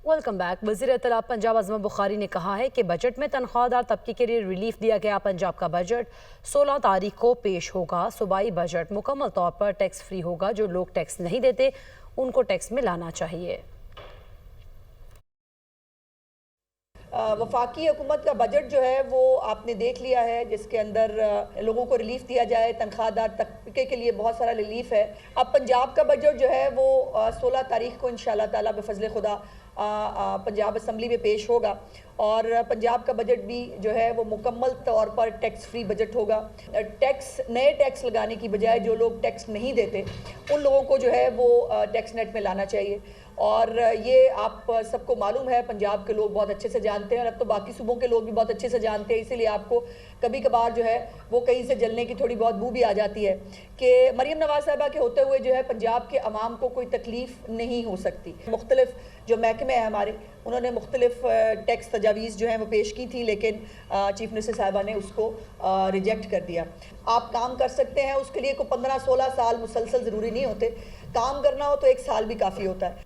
Welcome back. وزیر اطلاعات پنجاب عظمت بخاری نے کہا ہے کہ بجٹ میں تنخواہ دار طبقے کے لیے ریلیف دیا گیا۔ پنجاب کا بجٹ 16 تاریخ کو پیش ہوگا۔ صوبائی بجٹ مکمل طور پر ٹیکس فری ہوگا۔ جو لوگ ٹیکس نہیں دیتے ان کو ٹیکس میں لانا چاہیے۔ وفاقی حکومت کا بجٹ جو ہے وہ آپ نے دیکھ لیا ہے، جس کے اندر لوگوں کو ریلیف دیا جائے، تنخواہ دار طبقے کے لیے بہت سارا ریلیف ہے۔ اب پنجاب کا بجٹ جو ہے وہ 16 تاریخ کو انشاءاللہ تعالیٰ بفضل خدا پنجاب اسمبلی میں پیش ہوگا، اور پنجاب کا بجٹ بھی جو ہے وہ مکمل طور پر ٹیکس فری بجٹ ہوگا۔ نئے ٹیکس لگانے کی بجائے جو لوگ ٹیکس نہیں دیتے ان لوگوں کو جو ہے وہ ٹیکس نیٹ میں لانا چاہیے، اور یہ آپ سب کو معلوم ہے، پنجاب کے لوگ بہت اچھے سے جانتے ہیں، اور اب تو باقی صوبوں کے لوگ بھی بہت اچھے سے جانتے ہیں، اسی لیے آپ کو کبھی کبھار جو ہے وہ کہیں سے جلنے کی تھوڑی بہت بو بھی آ جاتی ہے کہ مریم نواز صاحبہ کے ہوتے ہوئے جو ہے پنجاب کے عوام کو کوئی تکلیف نہیں ہو سکتی۔ مختلف جو محکمے ہیں ہمارے، انہوں نے مختلف ٹیکس تجاویز جو ہیں وہ پیش کی تھی، لیکن چیف منسٹر صاحبہ نے اس کو ریجیکٹ کر دیا۔ آپ کام کر سکتے ہیں، اس کے لیے کوئی 15-16 سال مسلسل ضروری نہیں ہوتے، کام کرنا ہو تو 1 سال بھی کافی ہوتا ہے۔